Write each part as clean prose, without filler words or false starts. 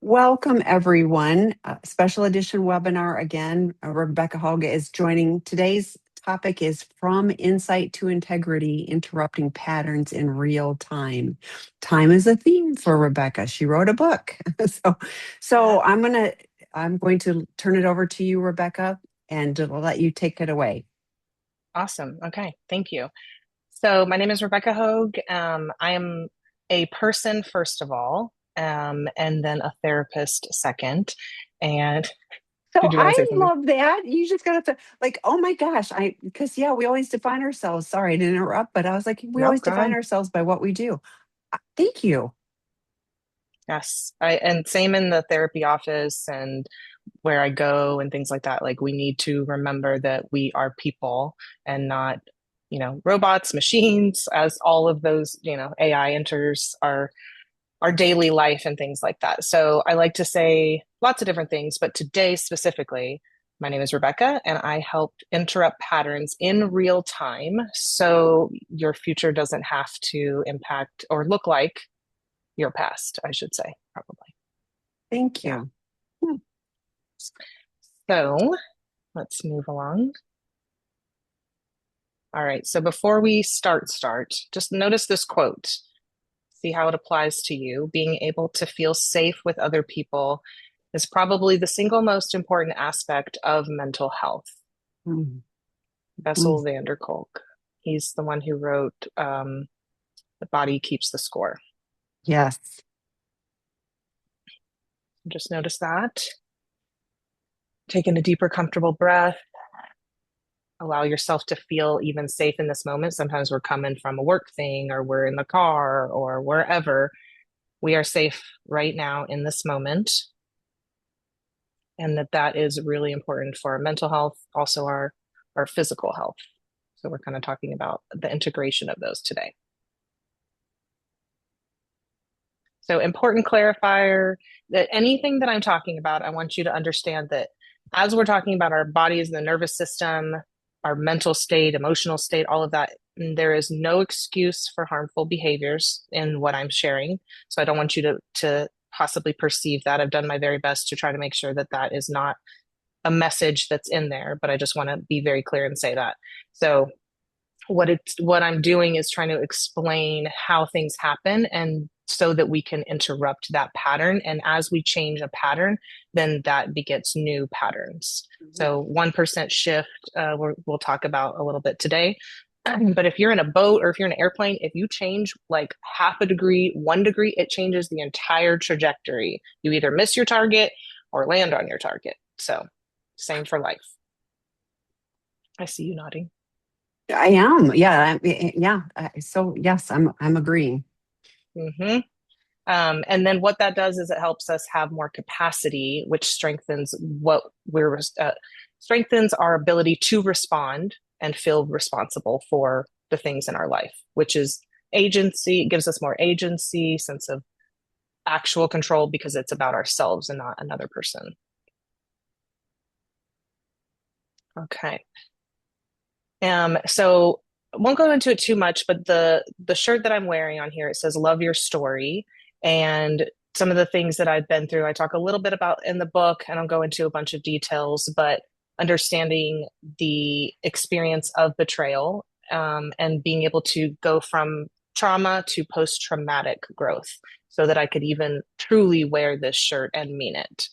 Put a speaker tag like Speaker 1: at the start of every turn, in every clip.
Speaker 1: Welcome, everyone. Special edition webinar again. Rebecca Hogg is joining. Today's topic is From Insight to Integrity, Interrupting Patterns in Real Time. Time is a theme for Rebecca. She wrote a book. so so I'm going to turn it over to you, Rebecca, and let you take it away.
Speaker 2: Awesome. Okay. Thank you. So my name is Rebecca Hogg. I am a person, first of all, and then a therapist second. And
Speaker 1: So
Speaker 2: did you want to say
Speaker 1: I
Speaker 2: something?
Speaker 1: love that. You just got to like, oh my gosh, because yeah, we always define ourselves. Sorry to interrupt, but I was like, we
Speaker 2: No,
Speaker 1: always
Speaker 2: go
Speaker 1: define
Speaker 2: ahead.
Speaker 1: ourselves by what we do. Thank you.
Speaker 2: Yes. And same in the therapy office and where I go and things like that. Like we need to remember that we are people and not, robots, machines, as all of those, AI enters our daily life and things like that. So I like to say lots of different things, but today specifically, my name is Rebecca, and I helped interrupt patterns in real time so your future doesn't have to impact or look like your past, I should say, probably.
Speaker 1: Thank
Speaker 2: Yeah.
Speaker 1: you. Hmm.
Speaker 2: So let's move along. All right. So before we start, just notice this quote. See how it applies to you. Being able to feel safe with other people is probably the single most important aspect of mental health.
Speaker 1: Mm, mm.
Speaker 2: Bessel van der Kolk. He's the one who wrote The Body Keeps the Score.
Speaker 1: Yes.
Speaker 2: Just notice that. Taking a deeper, comfortable breath. Allow yourself to feel even safe in this moment. Sometimes we're coming from a work thing or we're in the car or wherever. We are safe right now in this moment. And that is really important for our mental health, also our physical health. So we're kind of talking about the integration of those today. So important clarifier that anything that I'm talking about, I want you to understand that as we're talking about our bodies, the nervous system, our mental state, emotional state, all of that, there is no excuse for harmful behaviors in what I'm sharing. So I don't want you to possibly perceive that. I've done my very best to try to make sure that that is not a message that's in there, but I just want to be very clear and say that. So what I'm doing is trying to explain how things happen and so that we can interrupt that pattern. And as we change a pattern, then that begets new patterns.
Speaker 1: Mhm.
Speaker 2: So 1% shift, we'll talk about a little bit today. But if you're in a boat or if you're in an airplane, if you change like half a degree, 1 degree, it changes the entire trajectory. You either miss your target or land on your target. So same for life. I see you nodding.
Speaker 1: I am. Yeah. Yeah. So yes, I'm agreeing.
Speaker 2: Mm-hmm. And then what that does is it helps us have more capacity, which strengthens what we're strengthens our ability to respond and feel responsible for the things in our life, which is agency. It gives us more agency, sense of actual control because it's about ourselves and not another person. Okay. So I won't go into it too much, but the shirt that I'm wearing on here, it says "Love Your Story," and some of the things that I've been through, I talk a little bit about in the book. I don't go into a bunch of details, but understanding the experience of betrayal and being able to go from trauma to post-traumatic growth, so that I could even truly wear this shirt and mean it.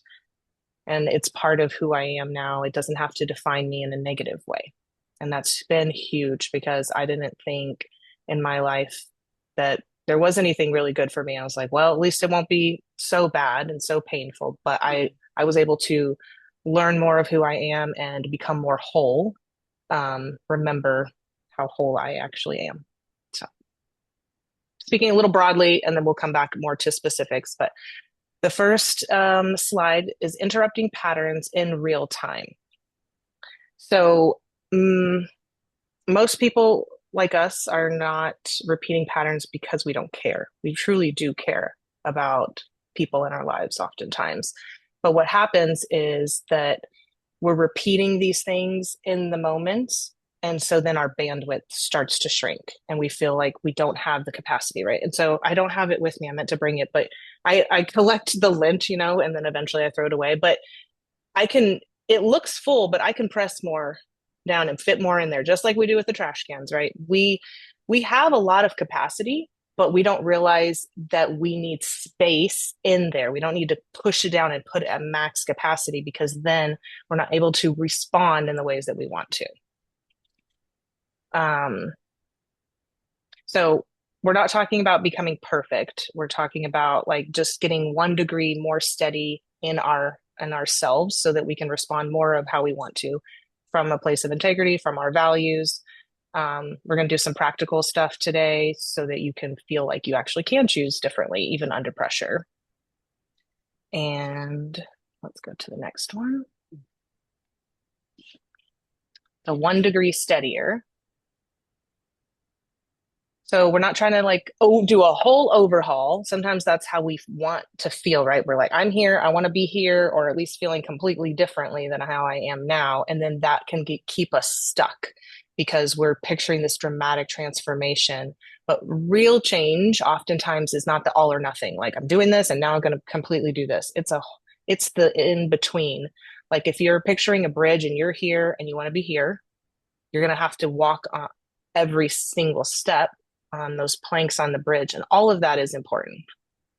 Speaker 2: And it's part of who I am now. It doesn't have to define me in a negative way. And that's been huge because I didn't think in my life that there was anything really good for me. I was like, well, at least it won't be so bad and so painful. But I was able to learn more of who I am and become more whole. Remember how whole I actually am. So speaking a little broadly, and then we'll come back more to specifics. But the first slide is interrupting patterns in real time. So, most people like us are not repeating patterns because we don't care. We truly do care about people in our lives oftentimes. But what happens is that we're repeating these things in the moment And so then our bandwidth starts to shrink and we feel like we don't have the capacity, right? And so I don't have it with me. I meant to bring it, but I collect the lint, and then eventually I throw it away. But it looks full, but I can press more down and fit more in there, just like we do with the trash cans, right? We have a lot of capacity, but we don't realize that we need space in there. We don't need to push it down and put it at max capacity, because then we're not able to respond in the ways that we want to. So we're not talking about becoming perfect. We're talking about like just getting 1 degree more steady in ourselves so that we can respond more of how we want to, from a place of integrity, from our values. We're going to do some practical stuff today so that you can feel like you actually can choose differently, even under pressure. And let's go to the next one. The 1 degree steadier. So we're not trying to do a whole overhaul. Sometimes that's how we want to feel, right? We're like, I'm here, I want to be here, or at least feeling completely differently than how I am now. And then that can keep us stuck because we're picturing this dramatic transformation. But real change oftentimes is not the all or nothing. Like, I'm doing this and now I'm going to completely do this. It's the in between. Like, if you're picturing a bridge and you're here and you want to be here, you're going to have to walk on every single step on those planks on the bridge, and all of that is important.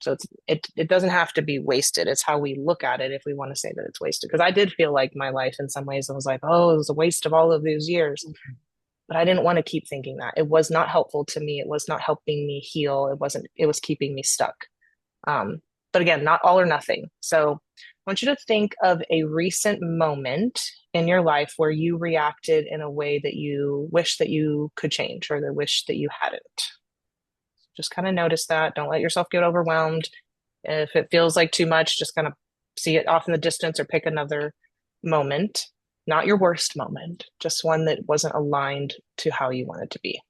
Speaker 2: So it doesn't have to be wasted. It's how we look at it if we want to say that it's wasted. Because I did feel like my life in some ways, I was like, oh, it was a waste of all of these years. But I didn't want to keep thinking that. It was not helpful to me. It was not helping me heal. It was keeping me stuck. But again, not all or nothing. So I want you to think of a recent moment in your life where you reacted in a way that you wish that you could change, or that wish that you hadn't. Just kind of notice that. Don't let yourself get overwhelmed. If it feels like too much, just kind of see it off in the distance or pick another moment. Not your worst moment, just one that wasn't aligned to how you wanted to be.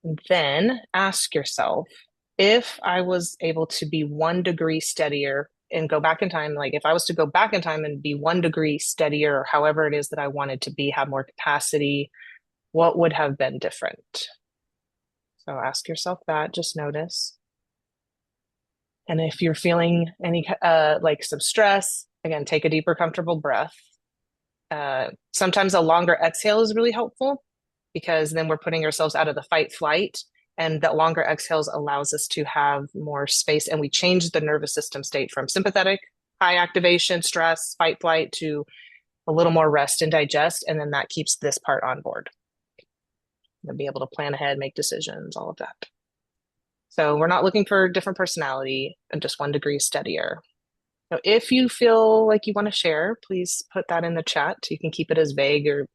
Speaker 2: And then ask yourself, if I was able to be 1 degree steadier and go back in time, like if I was to go back in time and be 1 degree steadier, or however it is that I wanted to be, have more capacity, what would have been different? So ask yourself that, just notice. And if you're feeling any like some stress, again, take a deeper, comfortable breath. Sometimes a longer exhale is really helpful, because then we're putting ourselves out of the fight flight, and that longer exhales allows us to have more space, and we change the nervous system state from sympathetic, high activation, stress, fight flight, to a little more rest and digest, and then that keeps this part on board. And be able to plan ahead, make decisions, all of that. So we're not looking for different personality, and just 1 degree steadier. So if you feel like you want to share, please put that in the chat. You can keep it as vague or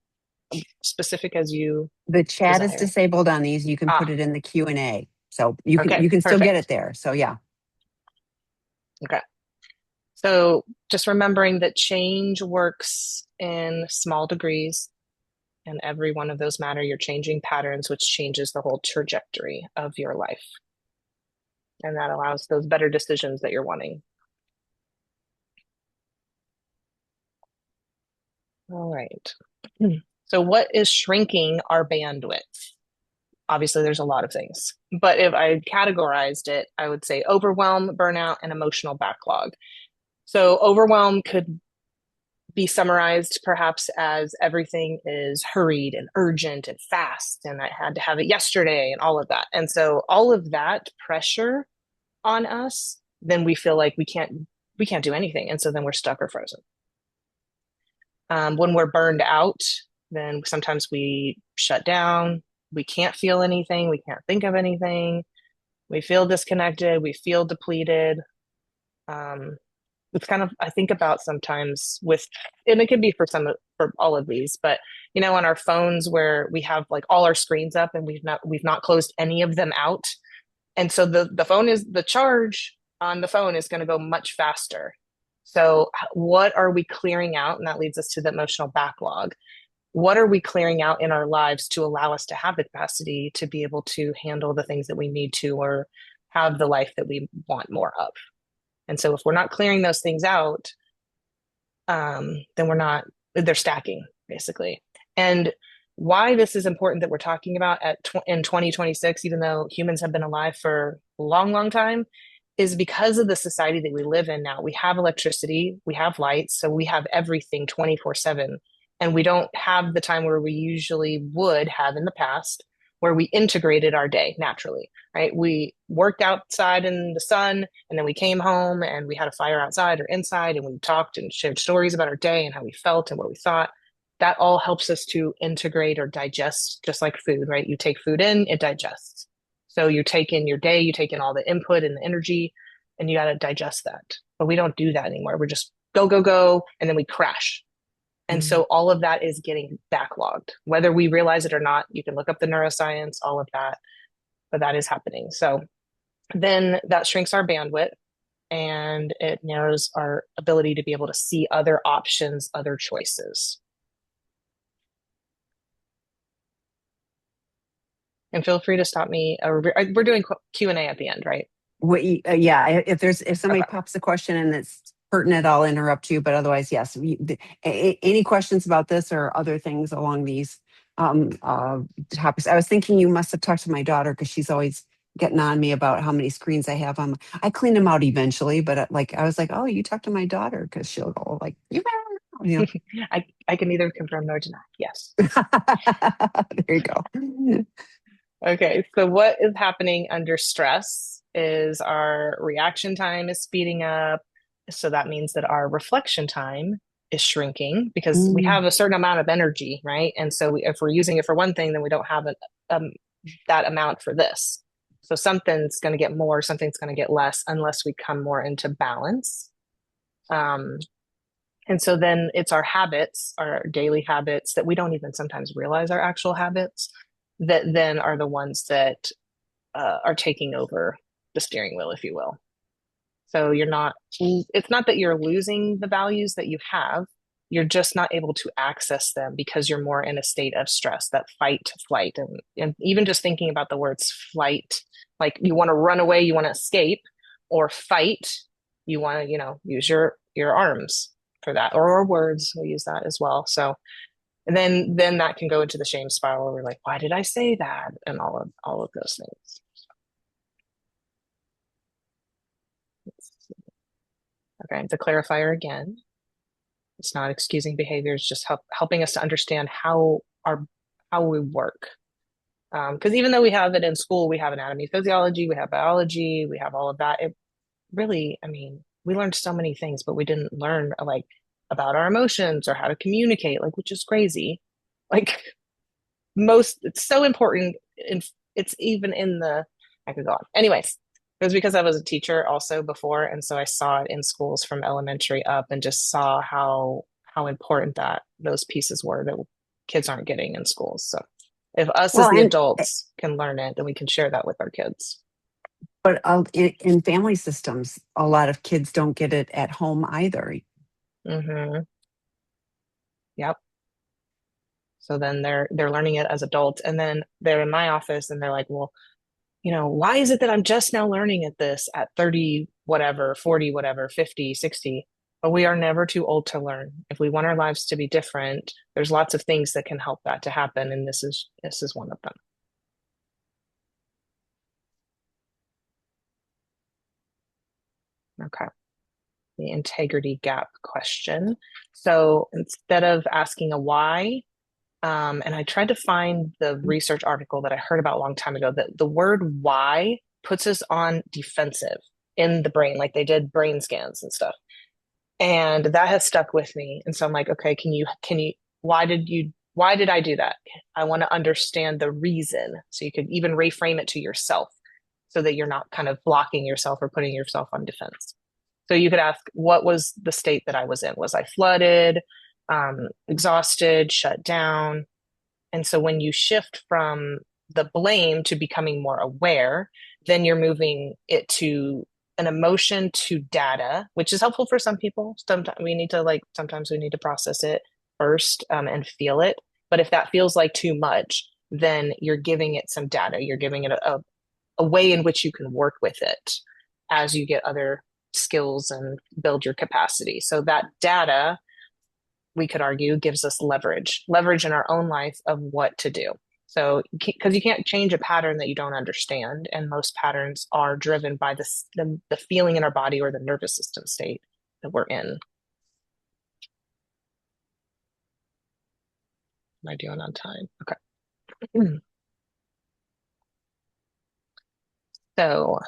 Speaker 2: specific as you
Speaker 1: The chat
Speaker 2: desire.
Speaker 1: is disabled on these. You can put it in the Q&A. So you can still get it there. So yeah.
Speaker 2: Okay. So just remembering that change works in small degrees, and every one of those matter. You're changing patterns, which changes the whole trajectory of your life. And that allows those better decisions that you're wanting. All right. So what is shrinking our bandwidth? Obviously, there's a lot of things, but if I categorized it, I would say overwhelm, burnout, and emotional backlog. So overwhelm could be summarized perhaps as everything is hurried and urgent and fast, and I had to have it yesterday and all of that. And so all of that pressure on us, then we feel like we can't do anything. And so then we're stuck or frozen. When we're burned out, then sometimes we shut down. We can't feel anything. We can't think of anything. We feel disconnected. We feel depleted. It's kind of, I think about sometimes and it can be for all of these, but on our phones where we have like all our screens up and we've not closed any of them out. And so the charge on the phone is going to go much faster. So what are we clearing out? And that leads us to the emotional backlog. What are we clearing out in our lives to allow us to have the capacity to be able to handle the things that we need to, or have the life that we want more of? And so if we're not clearing those things out, then they're stacking. basically. And why this is important that we're talking about in 2026, even though humans have been alive for a long, long time, is because of the society that we live in now. We have electricity, we have lights, so we have everything 24/7. And we don't have the time where we usually would have in the past, where we integrated our day naturally, right? We worked outside in the sun, and then we came home and we had a fire outside or inside, and we talked and shared stories about our day and how we felt and what we thought. That all helps us to integrate or digest, just like food, right? You take food in, it digests. So you take in your day, you take in all the input and the energy, and you got to digest that. But we don't do that anymore. We're just go, go, go, and then we crash. And
Speaker 1: Mm.
Speaker 2: so all of that is getting backlogged, whether we realize it or not. You can look up the neuroscience, all of that, but that is happening. So then that shrinks our bandwidth and it narrows our ability to be able to see other options, other choices. And feel free to stop me. We're doing Q&A at the end, right?
Speaker 1: Yeah, if somebody
Speaker 2: Okay.
Speaker 1: pops a question and it's pertinent, I'll interrupt you. But otherwise, yes. Any questions about this or other things along these topics? I was thinking you must have talked to my daughter because she's always getting on me about how many screens I have on. I clean them out eventually, but like I was like, oh, you talked to my daughter because she'll go like, you know.
Speaker 2: I can neither confirm nor deny. Yes.
Speaker 1: There you go.
Speaker 2: Okay, so what is happening under stress is our reaction time is speeding up. So that means that our reflection time is shrinking because we
Speaker 1: Mm.
Speaker 2: have a certain amount of energy, right? And so if we're using it for one thing, then we don't have um, that amount for this. So something's going to get more, something's going to get less unless we come more into balance. Um, and so then it's our habits, our daily habits that we don't even sometimes realize are actual habits that then are the ones that are taking over the steering wheel, if you will. So it's not that you're losing the values that you have, you're just not able to access them because you're more in a state of stress, that fight, flight. And even just thinking about the words flight, like you want to run away, you want to escape, or fight, you want to, use your arms for that, or words, we use that as well. So and then that can go into the shame spiral where we're like, why did I say that? And all of those things. Okay, the clarifier again. It's not excusing behavior, it's just helping us to understand how we work. Because even though we have it in school, we have anatomy, physiology, we have biology, we have all of that. It really, I mean, we learned so many things, but we didn't learn like about our emotions or how to communicate, like, which is crazy. Like it's so important. It's even in the, I could go on. Anyways, it was because I was a teacher also before. And so I saw it in schools from elementary up and just saw how important that those pieces were that kids aren't getting in schools. So if us as
Speaker 1: Well,
Speaker 2: the
Speaker 1: and
Speaker 2: adults can learn it, then we can share that with our kids.
Speaker 1: but in family systems, a lot of kids don't get it at home either.
Speaker 2: Mm-hmm. Yep. So then they're learning it as adults, and then they're in my office, and they're like, "Well, why is it that I'm just now learning at this at 30, whatever, 40, whatever, 50, 60?" But we are never too old to learn. If we want our lives to be different, there's lots of things that can help that to happen, and this is one of them. Okay. The integrity gap question. So instead of asking a why, and I tried to find the research article that I heard about a long time ago, that the word why puts us on defensive in the brain, like they did brain scans and stuff. And that has stuck with me. And so I'm like, okay, why did I do that? I want to understand the reason. So you could even reframe it to yourself so that you're not kind of blocking yourself or putting yourself on defense. So you could ask, what was the state that I was in? Was I flooded, exhausted, shut down? And so when you shift from the blame to becoming more aware, then you're moving it to an emotion to data, which is helpful for some people. Sometimes we need to process it first and feel it. But if that feels like too much, then you're giving it some data. You're giving it a way in which you can work with it as you get other skills and build your capacity. So that data we could argue gives us leverage in our own life of what to do. So, because you can't change a pattern that you don't understand, and most patterns are driven by the feeling in our body or the nervous system state that we're in. Am I doing on time? Okay. So,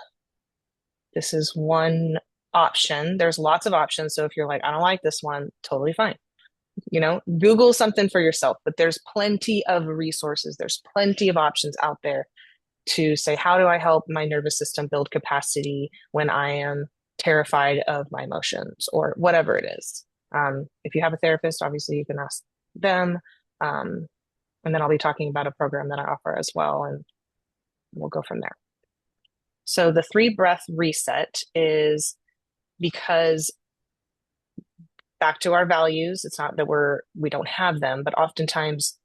Speaker 2: this is one option. There's lots of options. So, if you're like, I don't like this one, totally fine. Google something for yourself, but there's plenty of resources. There's plenty of options out there to say, how do I help my nervous system build capacity when I am terrified of my emotions or whatever it is. If you have a therapist, obviously you can ask them. And then I'll be talking about a program that I offer as well, and we'll go from there. So the 3-breath reset is because back to our values, it's not that we don't have them, but oftentimes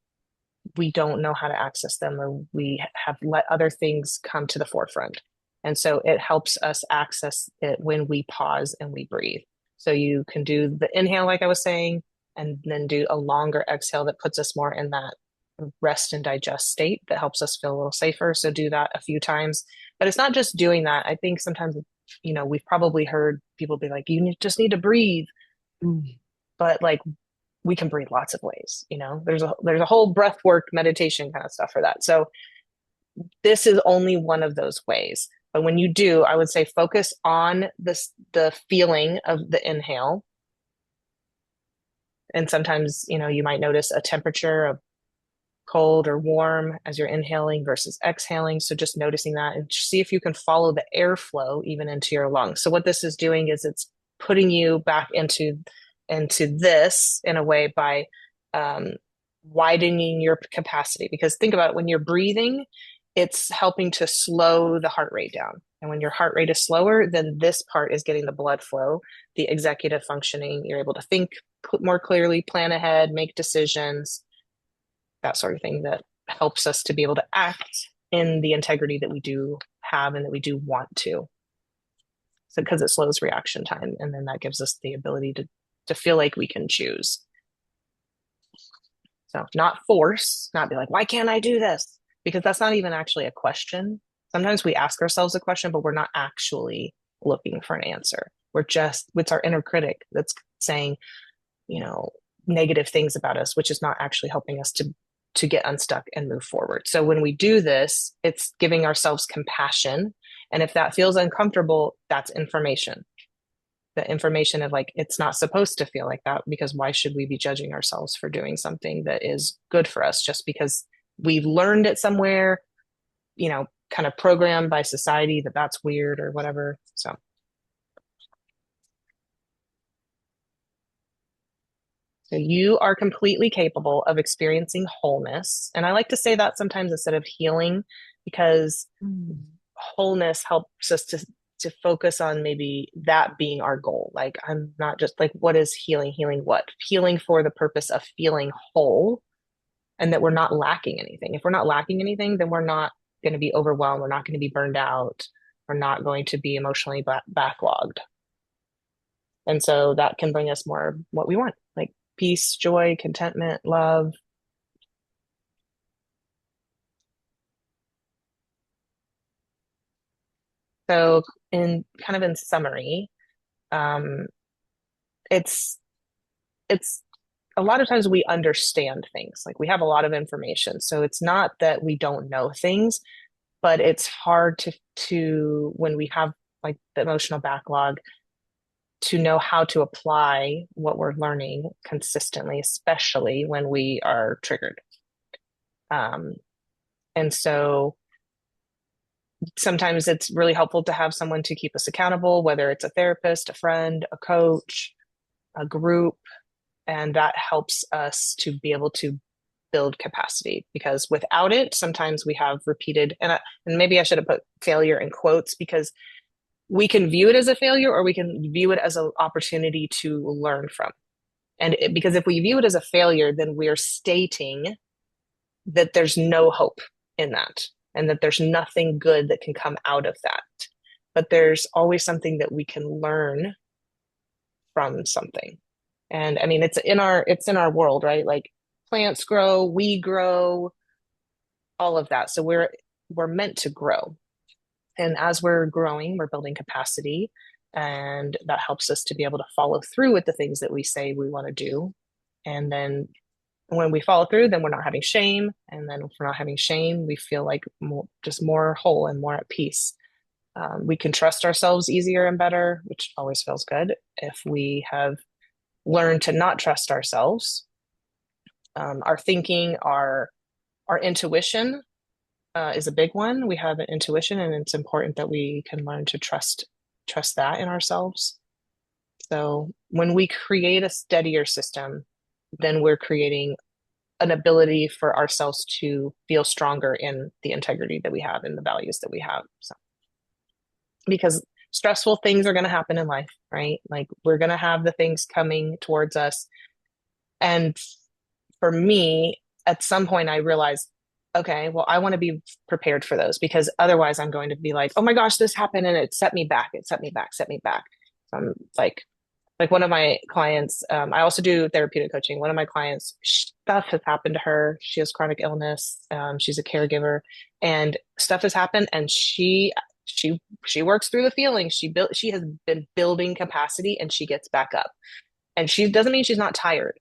Speaker 2: we don't know how to access them, or we have let other things come to the forefront. And so it helps us access it when we pause and we breathe. So you can do the inhale, like I was saying, and then do a longer exhale that puts us more in that rest and digest state that helps us feel a little safer. So do that a few times. But it's not just doing that. I think sometimes, we've probably heard people be like, just need to breathe. But like, we can breathe lots of ways. There's a whole breath work meditation kind of stuff for that. So this is only one of those ways. But when you do, I would say focus on the feeling of the inhale. And sometimes, you might notice a temperature of cold or warm as you're inhaling versus exhaling. So just noticing that, and see if you can follow the airflow even into your lungs. So what this is doing is it's putting you back into this in a way by widening your capacity. Because think about it, when you're breathing, it's helping to slow the heart rate down. And when your heart rate is slower, then this part is getting the blood flow, the executive functioning. You're able to think more clearly, plan ahead, make decisions, that sort of thing, that helps us to be able to act in the integrity that we do have and that we do want to. So because it slows reaction time, and then that gives us the ability to feel like we can choose. So not force, not be like, why can't I do this? Because that's not even actually a question. Sometimes we ask ourselves a question, but we're not actually looking for an answer. It's our inner critic that's saying, negative things about us, which is not actually helping us to get unstuck and move forward. So when we do this, it's giving ourselves compassion. And if that feels uncomfortable, that's information. The information of like, it's not supposed to feel like that, because why should we be judging ourselves for doing something that is good for us just because we've learned it somewhere, kind of programmed by society that that's weird or whatever. So you are completely capable of experiencing wholeness. And I like to say that sometimes instead of healing, because wholeness helps us to focus on maybe that being our goal. Like, I'm not just like, what is healing? Healing what? Healing for the purpose of feeling whole, and that we're not lacking anything. If we're not lacking anything, then we're not going to be overwhelmed. We're not going to be burned out. We're not going to be emotionally backlogged. And so that can bring us more of what we want, like peace, joy, contentment, love. So in summary, um, it's a lot of times we understand things, like we have a lot of information. So it's not that we don't know things, but it's hard to when we have like the emotional backlog, to know how to apply what we're learning consistently, especially when we are triggered. And so sometimes it's really helpful to have someone to keep us accountable, whether it's a therapist, a friend, a coach, a group, and that helps us to be able to build capacity, because without it, sometimes we have repeated, and maybe I should have put failure in quotes, because we can view it as a failure or we can view it as an opportunity to learn from. And because if we view it as a failure, then we're stating that there's no hope in that, and that there's nothing good that can come out of that. But there's always something that we can learn from something. And I mean, it's in our world, right? Like plants grow, we grow, all of that. So we're meant to grow. And as we're growing, we're building capacity, and that helps us to be able to follow through with the things that we say we want to do. And then when we follow through, then we're not having shame. And then if we're not having shame, we feel like just more whole and more at peace. We can trust ourselves easier and better, which always feels good. If we have learned to not trust ourselves, our thinking, our intuition is a big one. We have an intuition, and it's important that we can learn to trust that in ourselves. So when we create a steadier system, then we're creating an ability for ourselves to feel stronger in the integrity that we have and the values that we have. So, because stressful things are going to happen in life, right? Like we're going to have the things coming towards us. And for me, at some point, I realized, okay, well, I want to be prepared for those, because otherwise I'm going to be like, oh my gosh, this happened and it set me back. It set me back, set me back. So I'm like one of my clients, I also do therapeutic coaching. One of my clients, stuff has happened to her. She has chronic illness. She's a caregiver, and stuff has happened, and she works through the feelings. She has been building capacity, and she gets back up. And she doesn't mean she's not tired.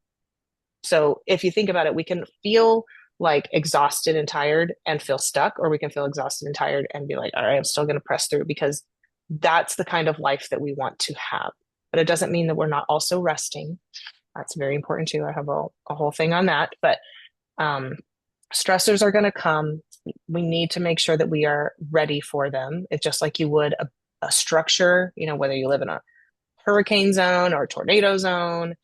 Speaker 2: So if you think about it, we can feel like exhausted and tired and feel stuck, or we can feel exhausted and tired and be like, all right, I'm still going to press through, because that's the kind of life that we want to have. But it doesn't mean that we're not also resting. That's very important too. I have a whole thing on that. But um, stressors are going to come. We need to make sure that we are ready for them. It's just like you would a structure, whether you live in a hurricane zone or a tornado zone,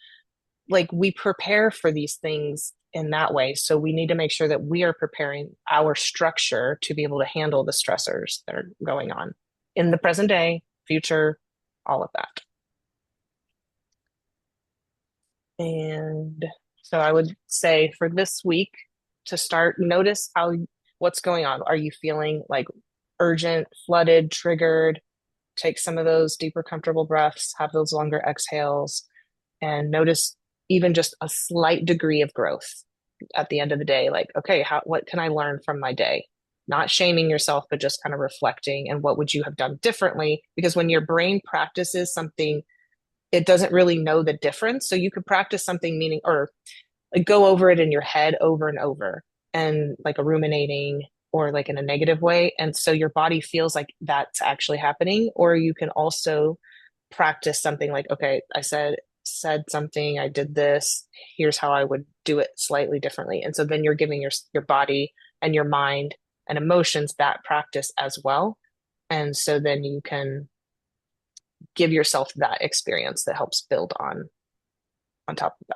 Speaker 2: like we prepare for these things in that way. So we need to make sure that we are preparing our structure to be able to handle the stressors that are going on in the present day, future, all of that. And so I would say for this week, to start, notice what's going on. Are you feeling like urgent, flooded, triggered? Take some of those deeper, comfortable breaths, have those longer exhales, and notice even just a slight degree of growth at the end of the day. Like, okay, what can I learn from my day? Not shaming yourself, but just kind of reflecting, and what would you have done differently? Because when your brain practices something, it doesn't really know the difference. So you could practice something meaning, or like go over it in your head over and over, and like a ruminating, or like in a negative way. And so your body feels like that's actually happening. Or you can also practice something like, okay, I said something, I did this, here's how I would do it slightly differently. And so then you're giving your body and your mind and emotions that practice as well. And so then you can give yourself that experience that helps build on top of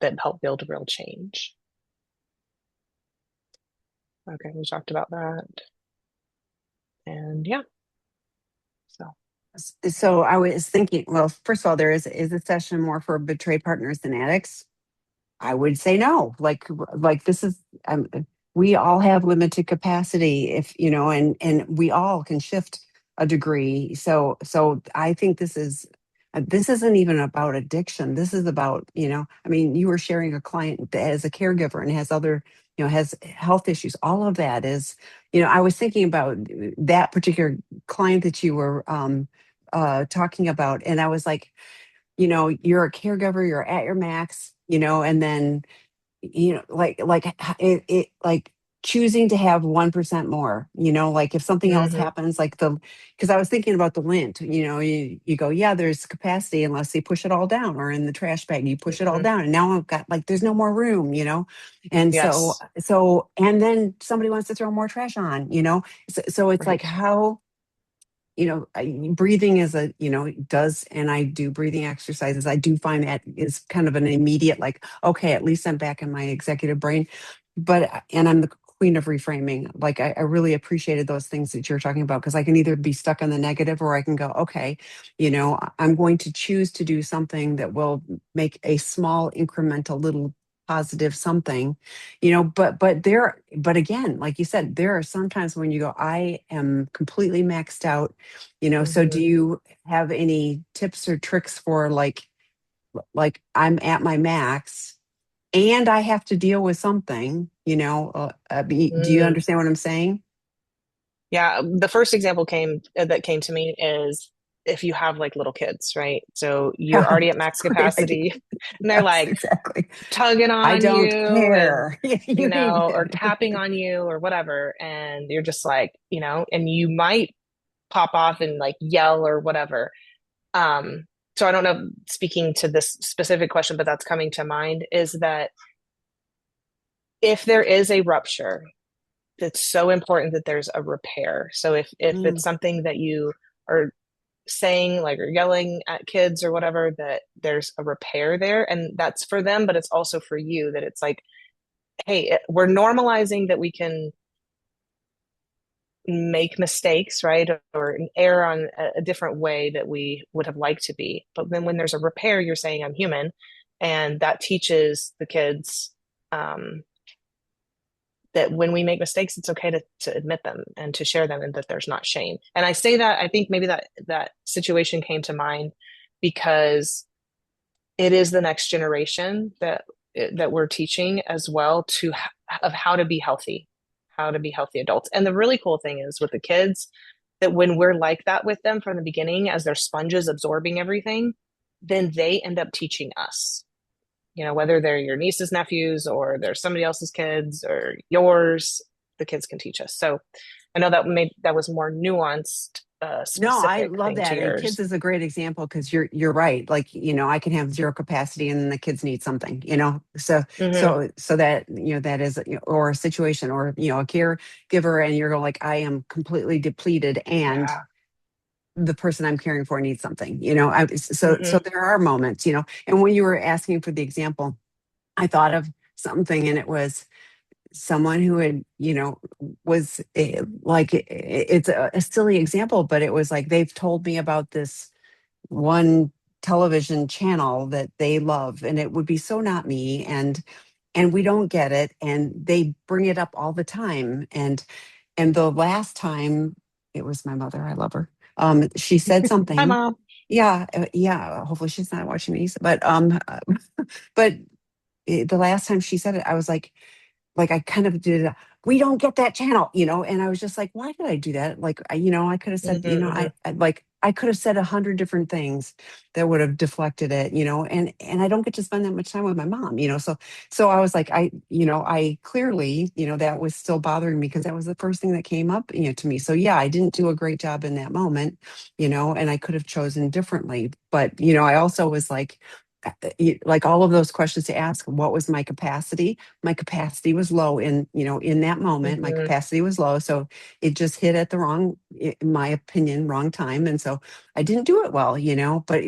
Speaker 2: that help build real change. Okay, we talked about that. And yeah, so
Speaker 1: So I was thinking, well, first of all, is a session more for betrayed partners than addicts? I would say no. Like this is we all have limited capacity, if and we all can shift a degree. So I think this isn't even about addiction. This is about, I mean, you were sharing a client that is a caregiver and has other, has health issues. All of that is, I was thinking about that particular client that you were talking about, and I was like, you're a caregiver, you're at your max, and then, like choosing to have 1% more, like if something else
Speaker 2: mm-hmm,
Speaker 1: happens, because I was thinking about the lint, you go, yeah, there's capacity unless they push it all down, or in the trash bag, you push it all
Speaker 2: mm-hmm,
Speaker 1: down. And now I've got like, there's no more room, and so,
Speaker 2: yes,
Speaker 1: and then somebody wants to throw more trash on, so it's like
Speaker 2: right,
Speaker 1: how, breathing is does, and I do breathing exercises. I do find that is kind of an immediate, like, okay, at least I'm back in my executive brain. And I'm the queen of reframing. Like, I really appreciated those things that you're talking about, because I can either be stuck in the negative, or I can go, okay, I'm going to choose to do something that will make a small incremental little positive something, but again, like you said, there are some times when you go, I am completely maxed out, so do
Speaker 2: mm-hmm.
Speaker 1: you have any tips or tricks for, like, like I'm at my max and I have to deal with something, do you
Speaker 2: Mm.
Speaker 1: understand what I'm saying?
Speaker 2: Yeah, the first example that came to me is if you have like little kids, right? So you're
Speaker 1: Yeah,
Speaker 2: already at max
Speaker 1: great idea.
Speaker 2: capacity and they're
Speaker 1: Yes,
Speaker 2: like
Speaker 1: exactly.
Speaker 2: tugging
Speaker 1: I
Speaker 2: on
Speaker 1: don't
Speaker 2: you and
Speaker 1: care. You need
Speaker 2: or
Speaker 1: it.
Speaker 2: tapping on you or whatever and you're just like, and you might pop off and like yell or whatever. Um so I don't know speaking to this specific question but that's coming to mind is that if there is a rupture it's so important that there's a repair. So if it's
Speaker 1: Mm.
Speaker 2: something that you are saying like or yelling at kids or whatever that there's a repair there and that's for them but it's also for you that it's like hey we're normalizing that we can make mistakes right or err on a different way that we would have liked to be but then when there's a repair you're saying I'm human and that teaches the kids um, that when we make mistakes, it's okay to admit them and to share them and that there's not shame. And I say that, I think maybe that situation came to mind because it is the next generation that we're teaching as well of how to be healthy adults. And the really cool thing is with the kids that when we're like that with them from the beginning, as they're sponges absorbing everything, then they end up teaching us whether they're your niece's nephews or they're somebody else's kids or yours, the kids can teach us. So I know that was more nuanced,
Speaker 1: No, I
Speaker 2: specific
Speaker 1: love
Speaker 2: thing to
Speaker 1: that. And kids
Speaker 2: yours.
Speaker 1: is a great example because you're right. Like, I can have zero capacity and then the kids need something, So
Speaker 2: Hmm.
Speaker 1: so that, that is, or a situation or, a caregiver and you're like, I am completely depleted and
Speaker 2: Yeah.
Speaker 1: the person I'm caring for needs something, so
Speaker 2: Hmm.
Speaker 1: there are moments, and when you were asking for the example, I thought of something and it was someone who had, was like, it's a silly example, but it was like they've told me about this one television channel that they love and it would be so not me and we don't get it and they bring it up all the time and the last time it was my mother, I love her. She said
Speaker 2: Hi,
Speaker 1: something.
Speaker 2: mom.
Speaker 1: Yeah, yeah. Hopefully she's not watching these, but the last time she said it, I was like I kind of did we don't get that channel, and I was just like, why did I do that? Like, I could have said,
Speaker 2: Hmm.
Speaker 1: I could have said 100 different things that would have deflected it, and I don't get to spend that much time with my mom, so I was like, I clearly, that was still bothering me because that was the first thing that came up, to me. So yeah, I didn't do a great job in that moment, and I could have chosen differently. But, I also was like all of those questions to ask, what was my capacity? My capacity was low in that moment. My
Speaker 2: Hmm.
Speaker 1: capacity was low. So it just hit at the wrong, in my opinion, wrong time. And so I didn't do it well, but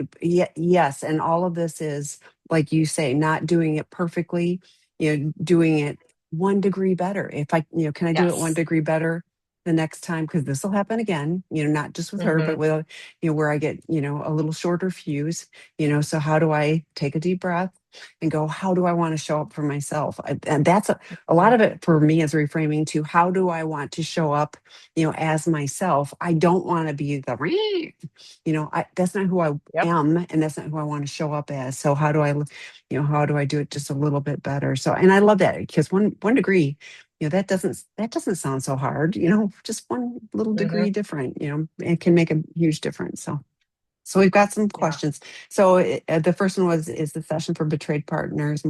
Speaker 1: yes. And all of this is, like you say, not doing it perfectly, doing it 1 degree better. If I, can I do it one
Speaker 2: Yes.
Speaker 1: degree better the next time? Because this will happen again, not just with her, but
Speaker 2: Hmm.
Speaker 1: with, where I get, a little shorter fuse, so how do I take a deep breath and go, how do I want to show up for myself? And that's a lot of it for me is reframing to how do I want to show up, as myself. I don't want to be the, that's not who I
Speaker 2: Yep.
Speaker 1: am and that's not who I want to show up as. So how do I, how do I do it just a little bit better? So, and I love that because one degree, that doesn't sound so hard, just one little
Speaker 2: Hmm.
Speaker 1: degree different, it can make a huge difference. So we've got some
Speaker 2: Yeah.
Speaker 1: questions. So the first one was, is the session for betrayed partners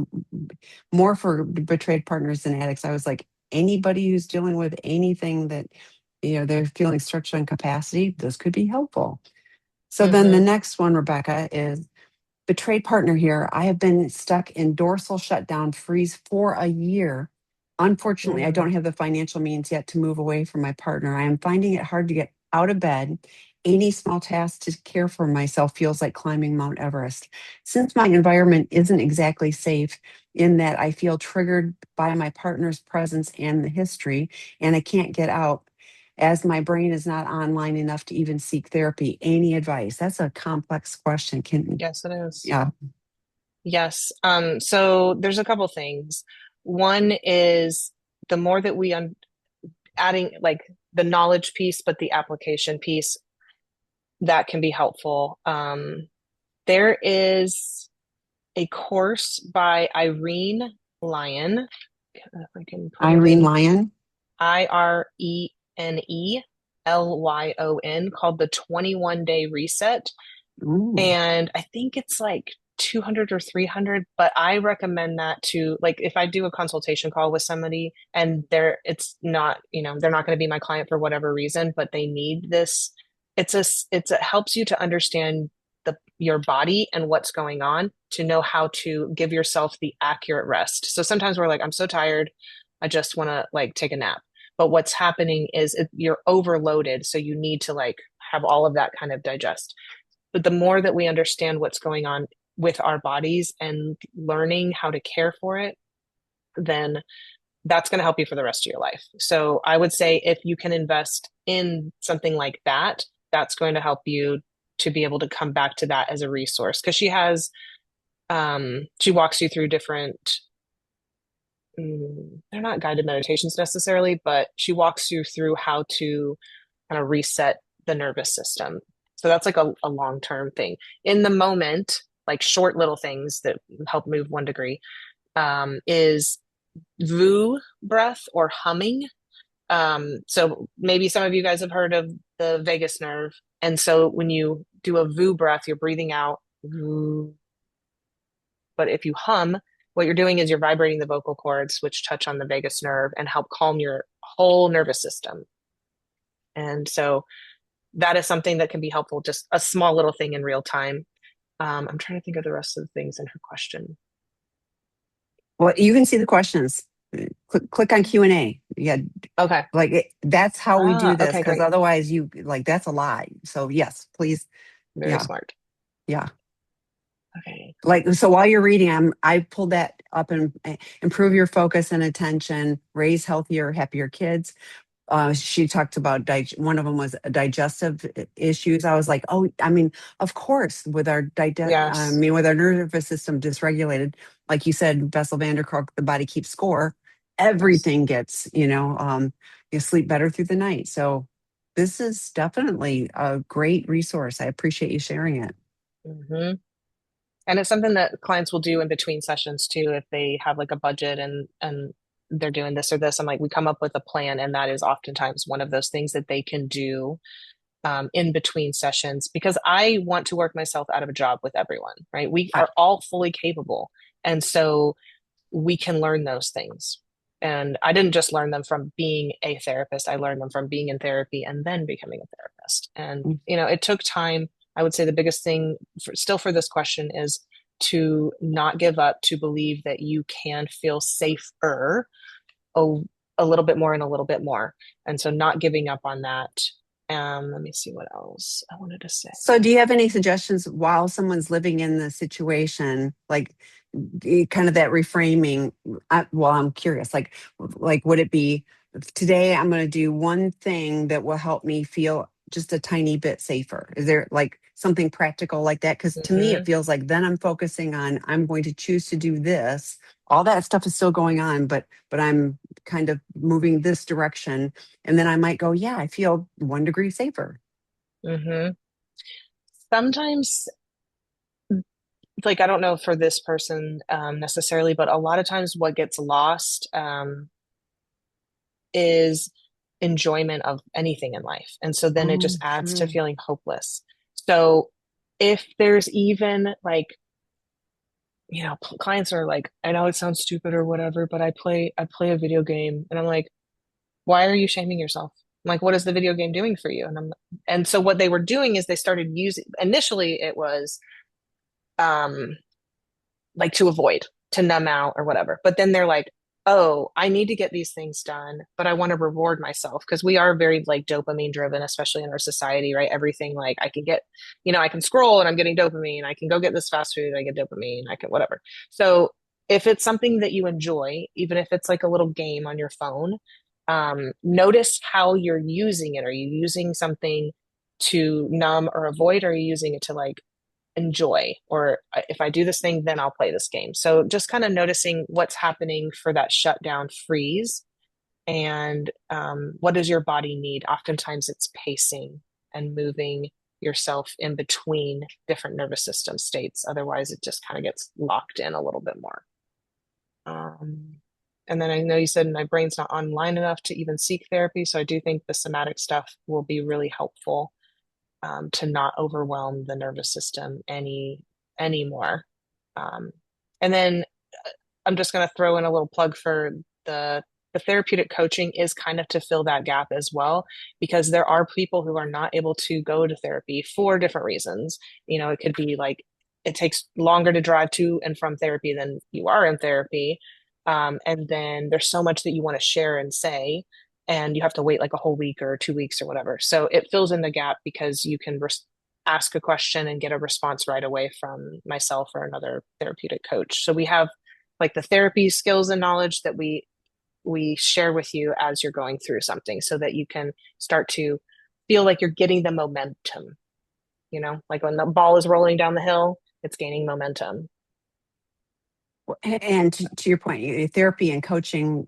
Speaker 1: more for betrayed partners than addicts? I was like, anybody who's dealing with anything that, they're feeling stretched on capacity, this could be helpful. So then the
Speaker 2: Hmm.
Speaker 1: next one, Rebecca, is betrayed partner here. I have been stuck in dorsal shutdown freeze for a year. Unfortunately, I
Speaker 2: Hmm.
Speaker 1: don't have the financial means yet to move away from my partner. I am finding it hard to get out of bed. Any small task to care for myself feels like climbing Mount Everest. Since my environment isn't exactly safe, in that I feel triggered by my partner's presence and the history, and I can't get out, as my brain is not online enough to even seek therapy. Any advice? That's a complex question. Can
Speaker 2: Yes, it is.
Speaker 1: Yeah.
Speaker 2: Yes. So there's a couple things. One is the more that adding like the knowledge piece, but the application piece that can be helpful. There is a course by Irene Lyon. If I can put her
Speaker 1: Irene
Speaker 2: name,
Speaker 1: Lyon.
Speaker 2: Irenelyon, called the 21 Day Reset.
Speaker 1: Ooh.
Speaker 2: And I think it's like 200 or 300, but I recommend that to, like, if I do a consultation call with somebody and it's not, they're not going to be my client for whatever reason, but they need this. It helps you to understand your body and what's going on, to know how to give yourself the accurate rest. So sometimes we're like, I'm so tired, I just want to like take a nap. But what's happening is you're overloaded, so you need to like have all of that kind of digest. But the more that we understand what's going on with our bodies and learning how to care for it, then that's going to help you for the rest of your life. So I would say if you can invest in something like that, that's going to help you to be able to come back to that as a resource. Because she walks you through different, they're not guided meditations necessarily, but she walks you through how to kind of reset the nervous system. So that's like a long-term thing. In the moment, like short little things that help move 1 degree, is VU breath or humming. So maybe some of you guys have heard of the vagus nerve. And so when you do a VU breath, you're breathing out. But if you hum, what you're doing is you're vibrating the vocal cords, which touch on the vagus nerve and help calm your whole nervous system. And so that is something that can be helpful, just a small little thing in real time. I'm trying to think of the rest of the things in her question.
Speaker 1: Well, you can see the questions. Click on Q&A. Yeah,
Speaker 2: Okay.
Speaker 1: that's how we do this,
Speaker 2: Okay,
Speaker 1: because
Speaker 2: great.
Speaker 1: otherwise that's a lie. So yes, please.
Speaker 2: Very
Speaker 1: Yeah,
Speaker 2: smart.
Speaker 1: yeah.
Speaker 2: Okay.
Speaker 1: So while you're reading, I pulled that up and improve your focus and attention, raise healthier, happier kids. She talked about one of them was digestive issues. I was like, oh, I mean, of course, with
Speaker 2: Yes.
Speaker 1: with our nervous system dysregulated, like you said, Bessel van der Kolk, the body keeps score.
Speaker 2: Yes.
Speaker 1: Everything gets, you sleep better through the night. So this is definitely a great resource. I appreciate you sharing it.
Speaker 2: hmm And it's something that clients will do in between sessions too, if they have like a budget and they're doing this or this. I'm like, we come up with a plan, and that is oftentimes one of those things that they can do in between sessions, because I want to work myself out of a job with everyone, right? We
Speaker 1: I,
Speaker 2: are all fully capable. And so we can learn those things. And I didn't just learn them from being a therapist, I learned them from being in therapy and then becoming a therapist. And, it took time. I would say the biggest thing for this question is to not give up, to believe that you can feel safer a, a little bit more and a little bit more. And so not giving up on that. Let me see what else I wanted to say.
Speaker 1: So, do you have any suggestions while someone's living in the situation, like kind of that reframing? Well, I'm curious, like would it be today? I'm going to do one thing that will help me feel just a tiny bit safer. Is there like something practical like that? Because to me, it
Speaker 2: Mm-hmm,
Speaker 1: feels like then I'm focusing on I'm going to choose to do this. All that stuff is still going on, but I'm kind of moving this direction, and then I might go, yeah, I feel 1 degree safer.
Speaker 2: mm-hmm. Sometimes, like, I don't know for this person necessarily, but a lot of times what gets lost is enjoyment of anything in life. And so then it just
Speaker 1: Oh,
Speaker 2: adds to
Speaker 1: true.
Speaker 2: feeling hopeless. So if there's even like, clients are like, I know it sounds stupid or whatever, but I play a video game, and I'm like, why are you shaming yourself? I'm like, what is the video game doing for you? And so what they were doing is they started using, initially it was um like to avoid, to numb out or whatever. But then they're like, oh, I need to get these things done, but I want to reward myself, because we are very like dopamine driven, especially in our society, right? Everything like I can get, I can scroll and I'm getting dopamine. I can go get this fast food, I get dopamine, I can whatever. So if it's something that you enjoy, even if it's like a little game on your phone, notice how you're using it. Are you using something to numb or avoid? Or are you using it to like enjoy, or if I do this thing, then I'll play this game? So just kind of noticing what's happening for that shutdown freeze, and what does your body need? Oftentimes it's pacing and moving, yourself in between different nervous system states. Otherwise, it just kind of gets locked in a little bit more. Um, and then I know you said my brain's not online enough to even seek therapy. So I do think the somatic stuff will be really helpful, to not overwhelm the nervous system anymore. Um, and then I'm just going to throw in a little plug for the therapeutic coaching is kind of to fill that gap as well, because there are people who are not able to go to therapy for different reasons. You know, it could be like it takes longer to drive to and from therapy than you are in therapy. And then there's so much that you want to share and say, and you have to wait like a whole week or 2 weeks or whatever. So it fills in the gap because you can ask a question and get a response right away from myself or another therapeutic coach. So we have like the therapy skills and knowledge that we share with you as you're going through something, so that you can start to feel like you're getting the momentum, like when the ball is rolling down the hill, it's gaining momentum.
Speaker 1: And to your point, therapy and coaching,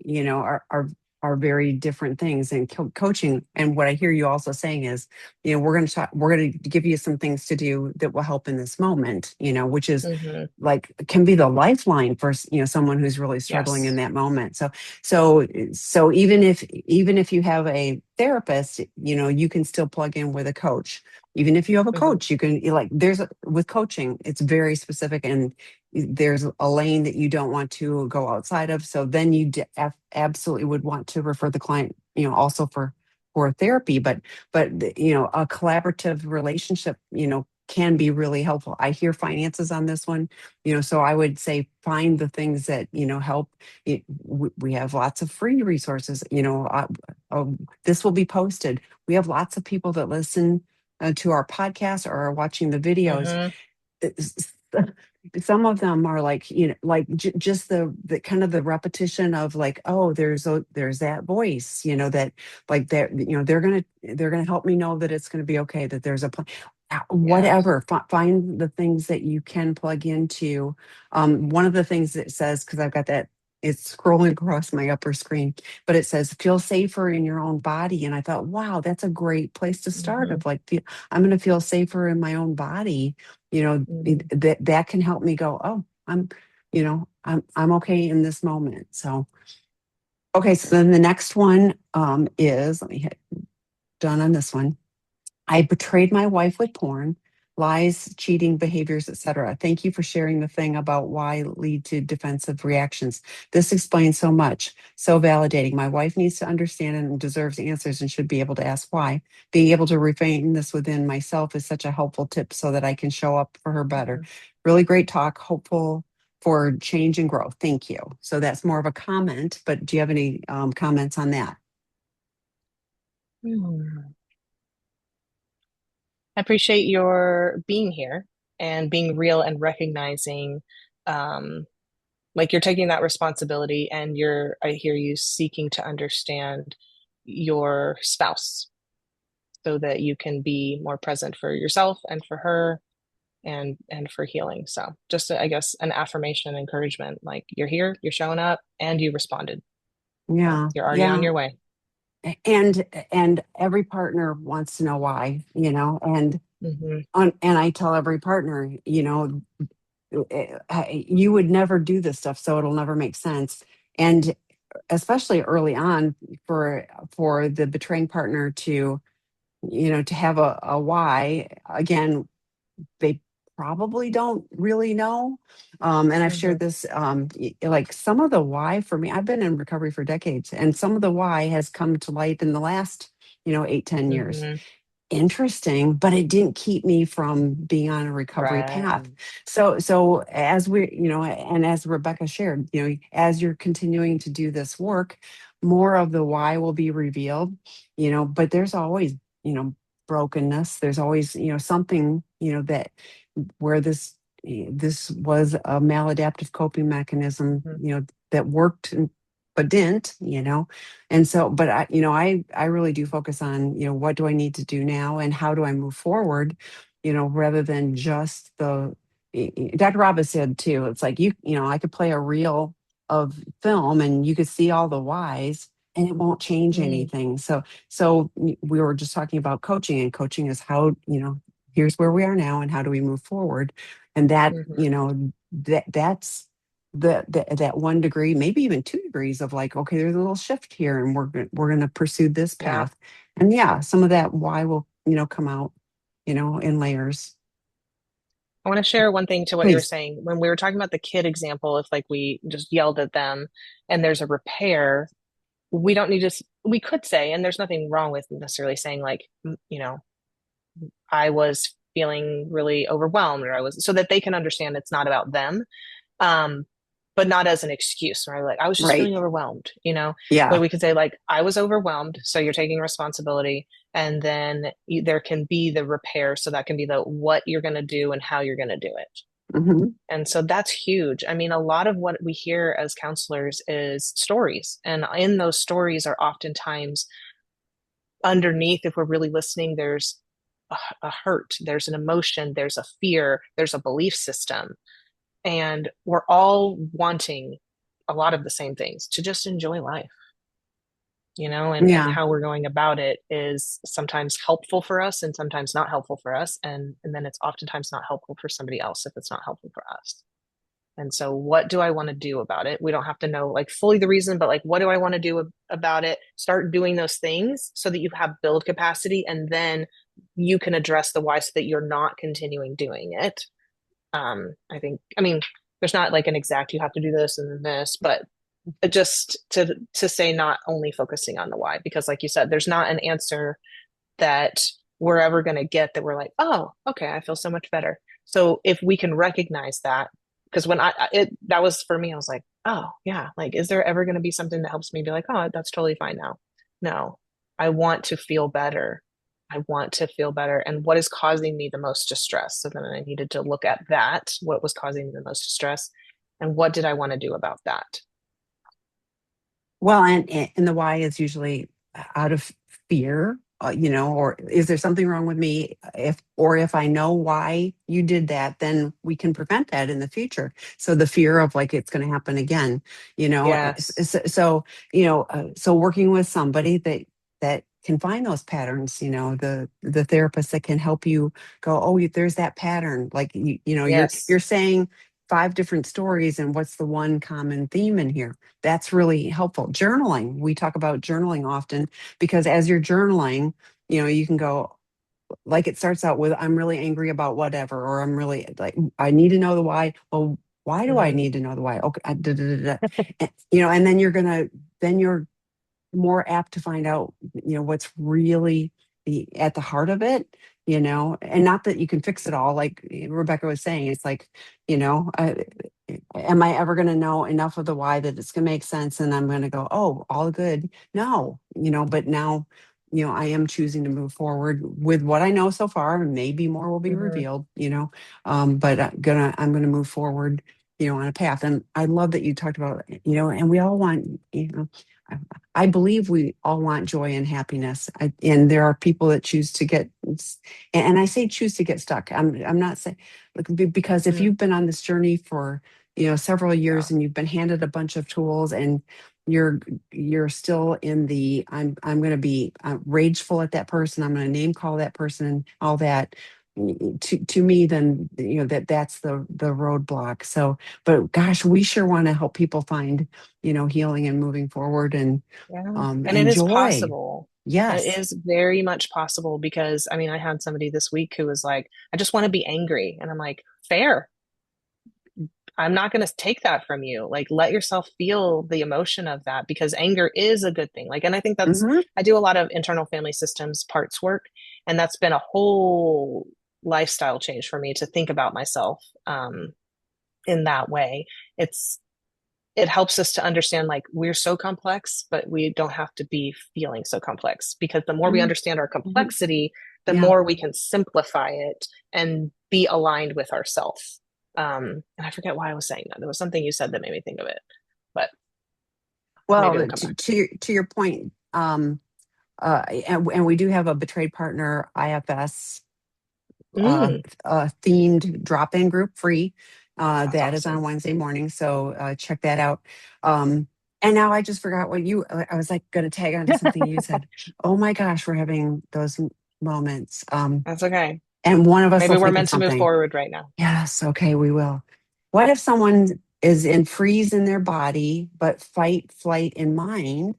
Speaker 1: are very different things. And coaching, and what I hear you also saying is, we're going to give you some things to do that will help in this moment, which is
Speaker 2: Mm-hmm.
Speaker 1: like can be the lifeline for someone who's really struggling in
Speaker 2: Yes.
Speaker 1: that moment. So even if you have a therapist, you can still plug in with a coach. Even if you have a
Speaker 2: Mm-hmm.
Speaker 1: coach, you can with coaching, it's very specific, and there's a lane that you don't want to go outside of. So then you absolutely would want to refer the client, also for therapy. But a collaborative relationship, can be really helpful. I hear finances on this one, so I would say find the things that help. We have lots of free resources. This will be posted. We have lots of people that listen to our podcast or are watching the videos.
Speaker 2: Mm-hmm.
Speaker 1: Some of them are like just the kind of the repetition of like, oh, there's that voice, that like they're gonna help me know that it's gonna be okay, that there's a plan.
Speaker 2: Yeah.
Speaker 1: Whatever, find the things that you can plug into. One of the things that says, because I've got that, it's scrolling across my upper screen, but it says feel safer in your own body. And I thought, wow, that's a great place to start,
Speaker 2: Mm-hmm.
Speaker 1: of like, I'm going to feel safer in my own body.
Speaker 2: Mm-hmm.
Speaker 1: That can help me go, oh, I'm okay in this moment. So okay, so then the next one is, let me hit done on this one. I betrayed my wife with porn, lies, cheating behaviors, etc. Thank you for sharing the thing about why lead to defensive reactions. This explains so much. So validating. My wife needs to understand and deserves answers and should be able to ask why. Being able to reframe this within myself is such a helpful tip so that I can show up for her better. Really great talk. Hopeful for change and growth. Thank you. So that's more of a comment, but do you have any comments on that?
Speaker 2: Mm-hmm. I appreciate your being here and being real and recognizing, um, like you're taking that responsibility, and I hear you seeking to understand your spouse so that you can be more present for yourself and for her, and for healing. So just, I guess, an affirmation and encouragement, like you're here, you're showing up, and you responded. So
Speaker 1: Yeah,
Speaker 2: you're already on
Speaker 1: yeah.
Speaker 2: your way.
Speaker 1: And every partner wants to know why,
Speaker 2: Hmm.
Speaker 1: and I tell every partner, you would never do this stuff, so it'll never make sense. And especially early on, for the betraying partner to have a why, again, they probably don't really know. And I've shared
Speaker 2: Hmm.
Speaker 1: this, like some of the why for me, I've been in recovery for decades, and some of the why has come to light in the last, 8, 10 years.
Speaker 2: Hmm.
Speaker 1: Interesting, but it didn't keep me from being on a recovery path.
Speaker 2: Right.
Speaker 1: So as and as Rebecca shared, as you're continuing to do this work, more of the why will be revealed, but there's always, brokenness. There's always, something, that where this was a maladaptive coping mechanism,
Speaker 2: Hmm.
Speaker 1: that worked but didn't, and so, but I really do focus on, what do I need to do now and how do I move forward, rather than just Dr. Robbins said too, it's like I could play a reel of film and you could see all the whys and it won't change
Speaker 2: Hmm.
Speaker 1: anything. So we were just talking about coaching, and coaching is how, here's where we are now and how do we move forward. And that,
Speaker 2: Hmm.
Speaker 1: that's that 1 degree, maybe even 2 degrees of like, okay, there's a little shift here and we're going to pursue this
Speaker 2: Yeah.
Speaker 1: path. And yeah, some of that why will, come out, in layers.
Speaker 2: I want to share one thing to what you were
Speaker 1: Please.
Speaker 2: saying. When we were talking about the kid example, if like we just yelled at them and there's a repair, we don't need to, we could say, and there's nothing wrong with necessarily saying like, I was feeling really overwhelmed or I was, so that they can understand it's not about them. Um, but not as an excuse, right? Like I was just
Speaker 1: Right.
Speaker 2: feeling overwhelmed, but
Speaker 1: Yeah.
Speaker 2: we could say like I was overwhelmed, so you're taking responsibility, and then there can be the repair, so that can be the what you're going to do and how you're going to do it.
Speaker 1: Hmm.
Speaker 2: And so that's huge. I mean, a lot of what we hear as counselors is stories, and in those stories are oftentimes underneath, if we're really listening, there's a hurt, there's an emotion, there's a fear, there's a belief system, and we're all wanting a lot of the same things to just enjoy life, and
Speaker 1: Yeah.
Speaker 2: how we're going about it is sometimes helpful for us and sometimes not helpful for us. And then it's oftentimes not helpful for somebody else if it's not helpful for us. And so what do I want to do about it? We don't have to know like fully the reason, but like, what do I want to do about it? Start doing those things so that you have build capacity, and then you can address the why so that you're not continuing doing it. I mean, there's not like an exact, you have to do this and this, but just to say not only focusing on the why, because like you said, there's not an answer that we're ever going to get that we're like, oh, okay, I feel so much better. So if we can recognize that, because when that was for me, I was like, oh yeah, like is there ever going to be something that helps me be like, oh, that's totally fine now? No, I want to feel better. I want to feel better. And what is causing me the most distress? So then I needed to look at that, what was causing me the most distress, and what did I want to do about that?
Speaker 1: Well, and the why is usually out of fear, or is there something wrong with me? If I know why you did that, then we can prevent that in the future. So the fear of like it's going to happen again,
Speaker 2: Yes.
Speaker 1: so working with somebody that can find those patterns, the therapist that can help you go, oh, there's that pattern. Like you're
Speaker 2: Yes.
Speaker 1: saying five different stories, and what's the one common theme in here? That's really helpful. Journaling. We talk about journaling often because as you're journaling, you can go like it starts out with, I'm really angry about whatever, or I'm really like, I need to know the why. Well, why do I
Speaker 2: Mm-hmm.
Speaker 1: need to know the why? Okay. Da, da, da, da. And then then you're more apt to find out, what's really at the heart of it, and not that you can fix it all. Like Rebecca was saying, it's like, am I ever going to know enough of the why that it's going to make sense? And I'm going to go, oh, all good. No, but now, I am choosing to move forward with what I know so far. And maybe more will be
Speaker 2: Mm-hmm.
Speaker 1: revealed, but I'm gonna move forward, on a path. And I love that you talked about, and we all want, I I believe we all want joy and happiness. And there are people that choose to get, and I say choose to get stuck. I'm not saying, like, because if
Speaker 2: Mm-hmm.
Speaker 1: you've been on this journey for, several
Speaker 2: Yeah.
Speaker 1: years and you've been handed a bunch of tools and you're you're still in the I'm going to be rageful at that person. I'm going to name call that person and all that. To me, then that's the roadblock. So, but gosh, we sure want to help people find healing and moving forward
Speaker 2: Yeah. And it
Speaker 1: and
Speaker 2: is
Speaker 1: joy.
Speaker 2: possible. It
Speaker 1: Yes.
Speaker 2: is very much possible because I mean, I had somebody this week who was like, I just want to be angry. And I'm like, fair. I'm not going to take that from you. Like, let yourself feel the emotion of that because anger is a good thing. Like, and I think
Speaker 1: Hmm.
Speaker 2: I do a lot of internal family systems parts work. And that's been a whole lifestyle change for me to think about myself in that way. It's, it helps us to understand like we're so complex, but we don't have to be feeling so complex because the more we
Speaker 1: Hmm.
Speaker 2: understand our complexity, the
Speaker 1: Yeah.
Speaker 2: more we can simplify it and be aligned with ourselves. And I forget why I was saying that. There was something you said that made me think of it, but maybe it'll
Speaker 1: Well,
Speaker 2: come back to
Speaker 1: to your point, and we do have a betrayed partner IFS
Speaker 2: me. Mm,
Speaker 1: themed drop-in group free.
Speaker 2: that's
Speaker 1: That is
Speaker 2: awesome.
Speaker 1: on Wednesday morning, so check that out. Um, and now I just forgot what I was like going to tag on to something you said. Oh my gosh, we're having those moments.
Speaker 2: That's okay.
Speaker 1: And one of us
Speaker 2: Maybe
Speaker 1: will
Speaker 2: we're
Speaker 1: think of
Speaker 2: meant to move
Speaker 1: something.
Speaker 2: forward right now.
Speaker 1: Yes, okay, we will. What if someone is in freeze in their body, but fight, flight in mind,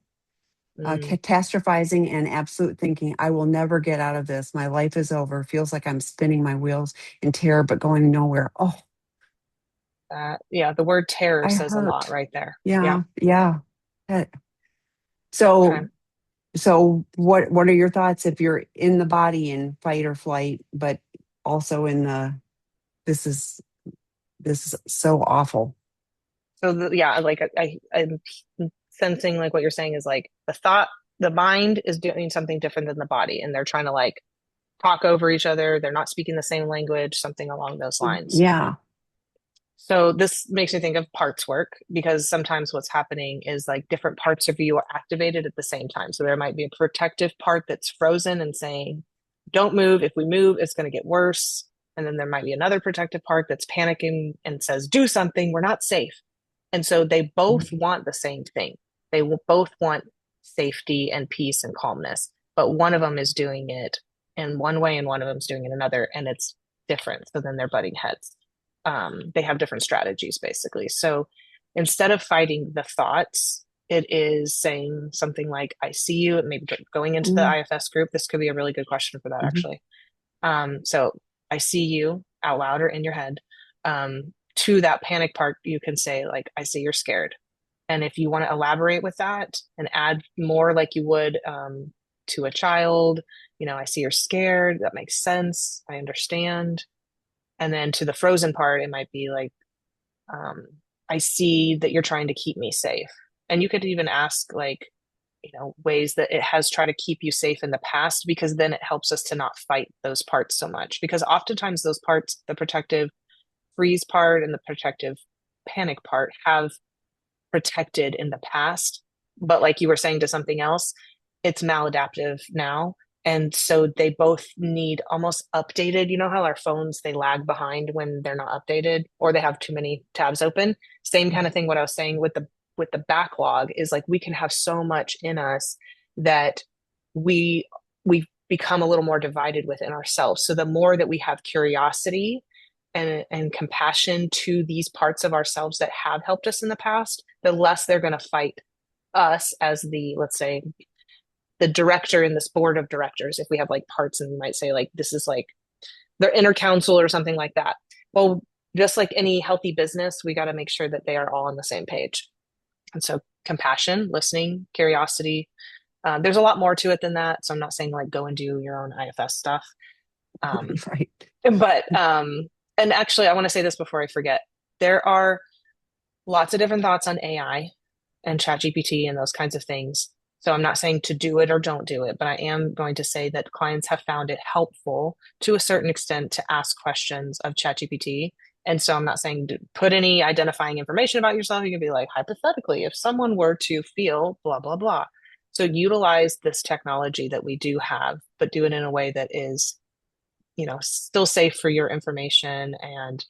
Speaker 2: Mm,
Speaker 1: catastrophizing and absolute thinking, I will never get out of this. My life is over. Feels like I'm spinning my wheels in terror, but going nowhere. Oh,
Speaker 2: yeah, the word terror
Speaker 1: I
Speaker 2: says a lot
Speaker 1: hurt.
Speaker 2: right there. Yeah.
Speaker 1: Yeah, yeah. Uh,
Speaker 2: Okay.
Speaker 1: So, so what are your thoughts if you're in the body in fight or flight, but also in the this is this is so awful.
Speaker 2: So yeah, like I'm sensing like what you're saying is like the mind is doing something different than the body, and they're trying to like talk over each other. They're not speaking the same language, something along those lines.
Speaker 1: Yeah.
Speaker 2: So this makes me think of parts work because sometimes what's happening is like different parts of you are activated at the same time. So there might be a protective part that's frozen and saying, don't move. If we move, it's going to get worse. And then there might be another protective part that's panicking and says, do something. We're not safe. And so they both want the same thing. They both want safety and peace and calmness, but one of them is doing it in one way and one of them is doing it another, and it's different. So then they're butting heads. They have different strategies basically. So instead of fighting the thoughts, it is saying something like, I see you, and maybe going into the
Speaker 1: Mm-hmm.
Speaker 2: IFS group. This could be a really good question for that,
Speaker 1: Mm-hmm.
Speaker 2: actually. So I see you out loud or in your head. To that panic part, you can say, like, I see you're scared. And if you want to elaborate with that and add more like you would to a child, I see you're scared. That makes sense. I understand. And then to the frozen part, it might be like, um, I see that you're trying to keep me safe. And you could even ask, like, ways that it has tried to keep you safe in the past, because then it helps us to not fight those parts so much. Because oftentimes, those parts, the protective freeze part and the protective panic part, have protected in the past. But like you were saying to something else, it's maladaptive now. And so they both need almost updated. You know how our phones, they lag behind when they're not updated or they have too many tabs open. Same kind of thing. What I was saying with the backlog is like we can have so much in us that we become a little more divided within ourselves. So the more that we have curiosity and compassion to these parts of ourselves that have helped us in the past, the less they're going to fight us as the, let's say, the director in this board of directors. If we have like parts and we might say like, this is like their inner council or something like that. Well, just like any healthy business, we got to make sure that they are all on the same page. And so compassion, listening, curiosity. There's a lot more to it than that. So I'm not saying like go and do your own IFS stuff. Um,
Speaker 1: Right.
Speaker 2: but and actually, I want to say this before I forget. There are lots of different thoughts on AI and ChatGPT and those kinds of things. So I'm not saying to do it or don't do it, but I am going to say that clients have found it helpful to a certain extent to ask questions of ChatGPT. And so I'm not saying to put any identifying information about yourself. You can be like, hypothetically, if someone were to feel blah, blah, blah. So utilize this technology that we do have, but do it in a way that is, still safe for your information. And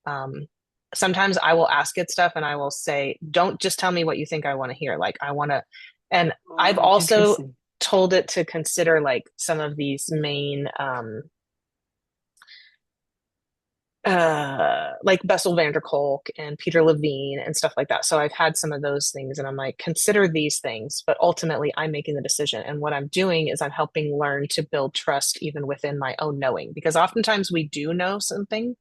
Speaker 2: um, sometimes I will ask it stuff and I will say, don't just tell me what you think I want to hear. Like, I want to, and I've
Speaker 1: Oh,
Speaker 2: also
Speaker 1: interesting.
Speaker 2: told it to consider like some of these main, like Bessel van der Kolk and Peter Levine and stuff like that. So I've had some of those things and I'm like, consider these things, but ultimately I'm making the decision. And what I'm doing is I'm helping learn to build trust even within my own knowing, because oftentimes we do know something,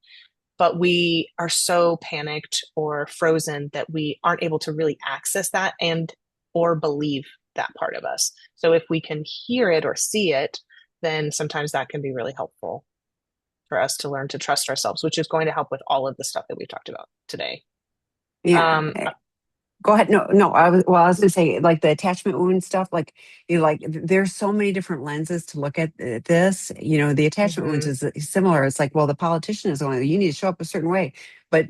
Speaker 2: but we are so panicked or frozen that we aren't able to really access that and or believe that part of us. So if we can hear it or see it, then sometimes that can be really helpful for us to learn to trust ourselves, which is going to help with all of the stuff that we've talked about today.
Speaker 1: Yeah.
Speaker 2: Um,
Speaker 1: Go ahead. No, no. I was gonna say like the attachment wound stuff. Like there's so many different lenses to look at this. The attachment wounds
Speaker 2: mhm,
Speaker 1: is similar. It's like, well, the politician is going, you need to show up a certain way, but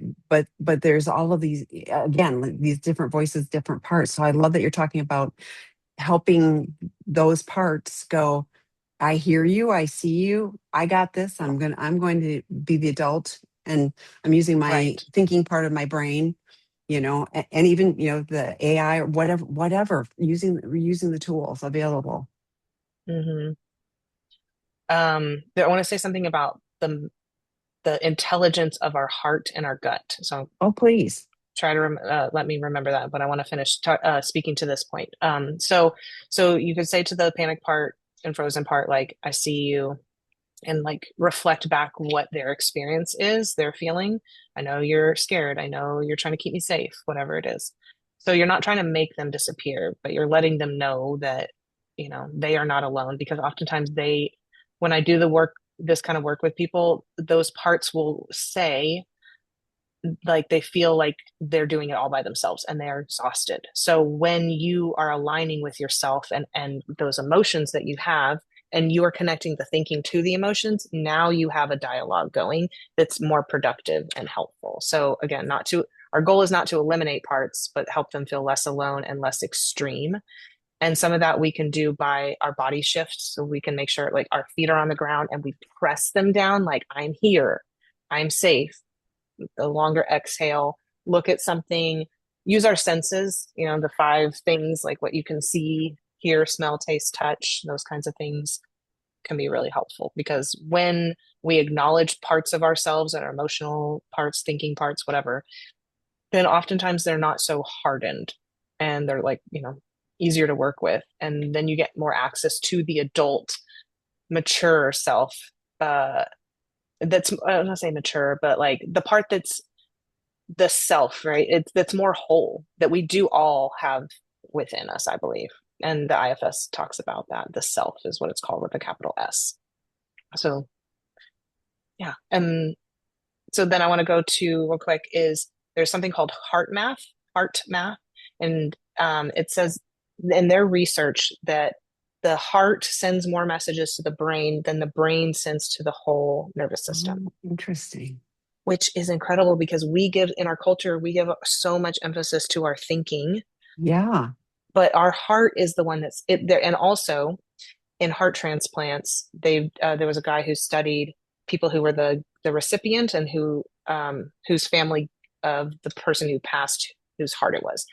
Speaker 1: there's all of these again, like, these different voices, different parts. So I love that you're talking about helping those parts go. I hear you. I see you. I got this. I'm going to be the adult, and I'm using my
Speaker 2: right.
Speaker 1: thinking part of my brain, and even, the AI or whatever, using the tools available.
Speaker 2: hmm I want to say something about the intelligence of our heart and our gut. So
Speaker 1: Oh, please.
Speaker 2: try to let me remember that, but I want to finish speaking to this point. So you could say to the panic part and frozen part, like, I see you, and like reflect back what their experience is, they're feeling. I know you're scared. I know you're trying to keep me safe, whatever it is. So you're not trying to make them disappear, but you're letting them know that, they are not alone, because oftentimes when I do this kind of work with people, those parts will say, like, they feel like they're doing it all by themselves and they're exhausted. So when you are aligning with yourself and those emotions that you have, and you are connecting the thinking to the emotions, now you have a dialogue going that's more productive and helpful. So again, our goal is not to eliminate parts, but help them feel less alone and less extreme. And some of that we can do by our body shifts. So we can make sure, like, our feet are on the ground and we press them down, like, I'm here, I'm safe. The longer exhale, look at something, use our senses, the five things, like what you can see, hear, smell, taste, touch, those kinds of things can be really helpful, because when we acknowledge parts of ourselves and our emotional parts, thinking parts, whatever, then oftentimes they're not so hardened and they're, like, easier to work with. And then you get more access to the adult, mature self. That's, I don't want to say mature, but like the part that's the self, right? That's more whole, that we do all have within us, I believe. And the IFS talks about that. The self is what it's called, with a capital S. So yeah. And so then I want to go to real quick is there's something called heart math. And it says in their research that the heart sends more messages to the brain than the brain sends to the whole nervous system.
Speaker 1: Oh, interesting.
Speaker 2: Which is incredible, because in our culture, we give so much emphasis to our thinking.
Speaker 1: Yeah.
Speaker 2: But our heart is the one that's it there. And also in heart transplants, there was a guy who studied people who were the recipient and whose family of the person who passed, whose heart it was.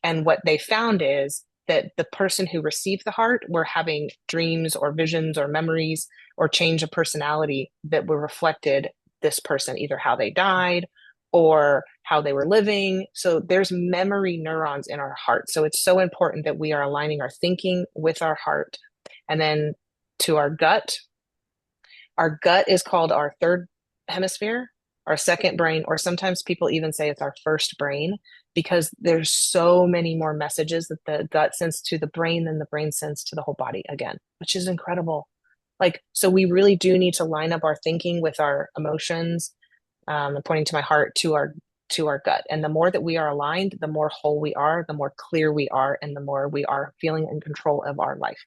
Speaker 2: And what they found is that the person who received the heart were having dreams or visions or memories or change of personality that were reflected this person, either how they died or how they were living. So there's memory neurons in our heart. So it's so important that we are aligning our thinking with our heart. And then to our gut. Our gut is called our third hemisphere, our second brain, or sometimes people even say it's our first brain, because there's so many more messages that the gut sends to the brain than the brain sends to the whole body, again, which is incredible. Like, so we really do need to line up our thinking with our emotions, pointing to my heart, to our gut. And the more that we are aligned, the more whole we are, the more clear we are, and the more we are feeling in control of our life.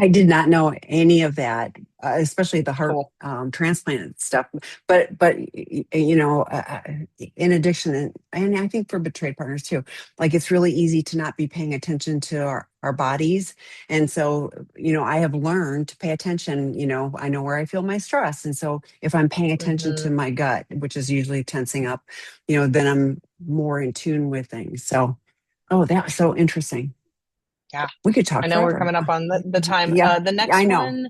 Speaker 1: I did not know any of that, especially the heart
Speaker 2: Cool.
Speaker 1: transplant stuff. But in addition, and I think for betrayed partners too, like, it's really easy to not be paying attention to our bodies. And so, I have learned to pay attention. I know where I feel my stress, and so if I'm paying attention to my gut, which is usually tensing up, then I'm more in tune with things. So, oh, that was so interesting.
Speaker 2: Yeah.
Speaker 1: We could
Speaker 2: I
Speaker 1: talk
Speaker 2: know we're
Speaker 1: forever.
Speaker 2: coming up on the time.
Speaker 1: Yeah,
Speaker 2: The
Speaker 1: I
Speaker 2: next
Speaker 1: know.
Speaker 2: one,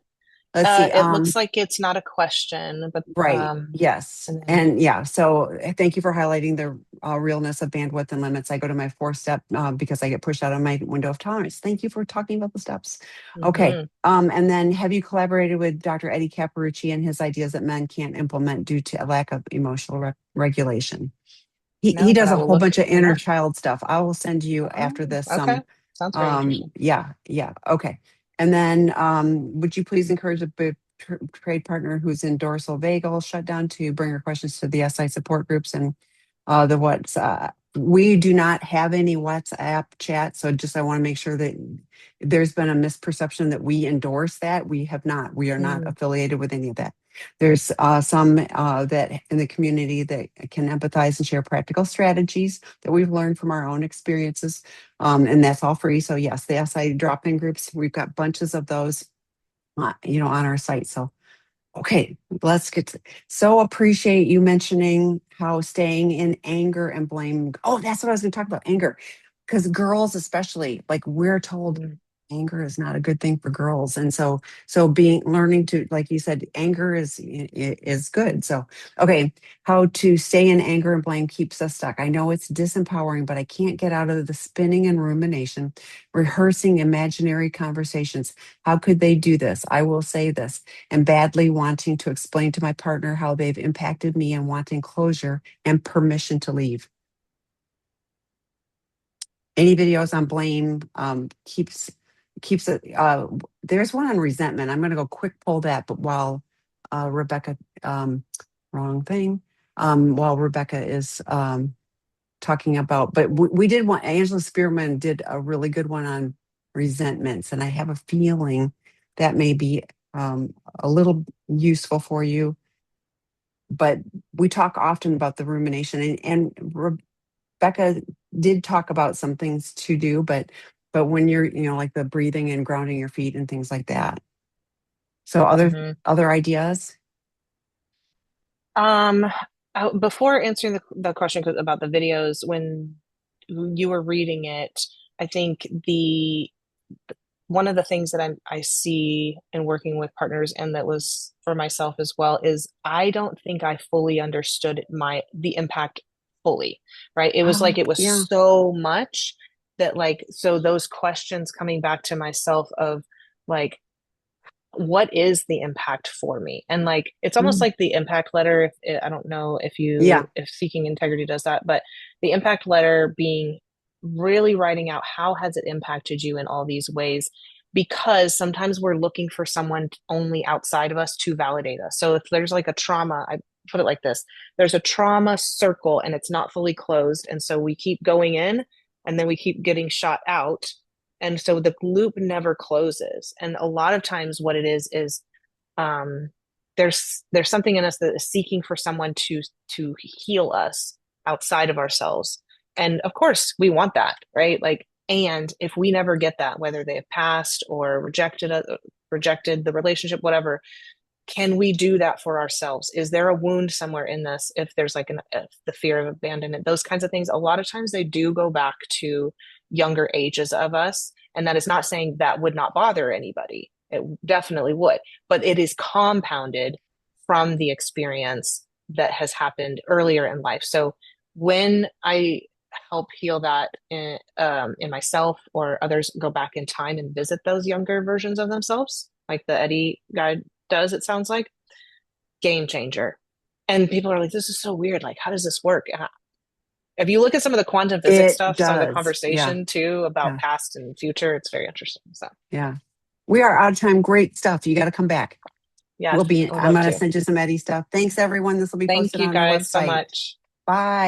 Speaker 1: Let's see.
Speaker 2: it looks like it's not a question, but
Speaker 1: Right. Yes.
Speaker 2: and then,
Speaker 1: And yeah, so thank you for highlighting the realness of bandwidth and limits. I go to my 4-step because I get pushed out of my window of tolerance. Thank you for talking about the steps. Okay.
Speaker 2: mhm.
Speaker 1: And then have you collaborated with Dr. Eddie Caparucci and his ideas that men can't implement due to a lack of emotional regulation? He
Speaker 2: No, but
Speaker 1: does
Speaker 2: I
Speaker 1: a
Speaker 2: will
Speaker 1: whole
Speaker 2: look
Speaker 1: bunch of
Speaker 2: him
Speaker 1: inner
Speaker 2: up.
Speaker 1: child stuff. I will send you after
Speaker 2: Oh,
Speaker 1: this
Speaker 2: okay.
Speaker 1: some.
Speaker 2: Sounds very interesting.
Speaker 1: Yeah. Okay. And then would you please encourage a trade partner who's in dorsal vagal shutdown to bring her questions to the SI support groups and the what's we do not have any WhatsApp chat. So just I want to make sure that there's been a misperception that we endorse that. We have not. We are not
Speaker 2: Mm,
Speaker 1: affiliated with any of that. There's some that in the community that can empathize and share practical strategies that we've learned from our own experiences. And that's all free. So yes, the SI drop-in groups, we've got bunches of those, on our site. So, okay, let's get to, so appreciate you mentioning how staying in anger and blame. Oh, that's what I was going to talk about, anger. Because girls, especially, like, we're told
Speaker 2: mm.
Speaker 1: anger is not a good thing for girls. And so being learning to, like you said, anger is good. So okay, how to stay in anger and blame keeps us stuck. I know it's disempowering, but I can't get out of the spinning and rumination, rehearsing imaginary conversations. How could they do this? I will say this, and badly wanting to explain to my partner how they've impacted me and wanting closure and permission to leave. Any videos on blame keeps it. There's one on resentment. I'm going to go quick pull that, but while Rebecca, wrong thing, while Rebecca is talking about, but we did one. Angela Spearman did a really good one on resentments, and I have a feeling that may be a little useful for you. But we talk often about the rumination, and Becca did talk about some things to do, but when you're, like the breathing and grounding your feet and things like that. So
Speaker 2: Mhm.
Speaker 1: other ideas?
Speaker 2: Um, Before answering the question about the videos, when you were reading it, I think the one of the things that I see in working with partners, and that was for myself as well, is I don't think I fully understood the impact fully, right? It was like it was
Speaker 1: Yeah.
Speaker 2: so much that, like, so those questions coming back to myself of like, what is the impact for me? And like it's almost
Speaker 1: Mm.
Speaker 2: like the impact letter. I don't know
Speaker 1: Yeah.
Speaker 2: if Seeking Integrity does that, but the impact letter being really writing out how has it impacted you in all these ways, because sometimes we're looking for someone only outside of us to validate us. So if there's like a trauma, I put it like this, there's a trauma circle and it's not fully closed, and so we keep going in and then we keep getting shot out, and so the loop never closes. And a lot of times what it is um there's something in us that is seeking for someone to heal us outside of ourselves. And of course we want that, right? Like, and if we never get that, whether they have passed or rejected the relationship, whatever, can we do that for ourselves? Is there a wound somewhere in this? If there's like the fear of abandonment, those kinds of things, a lot of times they do go back to younger ages of us. And that is not saying that would not bother anybody. It definitely would, but it is compounded from the experience that has happened earlier in life. So when I help heal that in myself, or others go back in time and visit those younger versions of themselves, like the Eddie guide does, it sounds like, game changer. And people are like, this is so weird. Like, how does this work? And if you look at some of the quantum physics
Speaker 1: It
Speaker 2: stuff, some of the
Speaker 1: does. Yeah.
Speaker 2: conversation too about
Speaker 1: Yeah.
Speaker 2: past and future, it's very interesting. So,
Speaker 1: Yeah. We are out of time. Great stuff. You got to come back.
Speaker 2: yes, I would
Speaker 1: I'm
Speaker 2: love
Speaker 1: going to
Speaker 2: to.
Speaker 1: send you some Eddie stuff. Thanks everyone. This will be
Speaker 2: Thank
Speaker 1: posted
Speaker 2: you
Speaker 1: on our
Speaker 2: guys so
Speaker 1: website.
Speaker 2: much.
Speaker 1: Bye.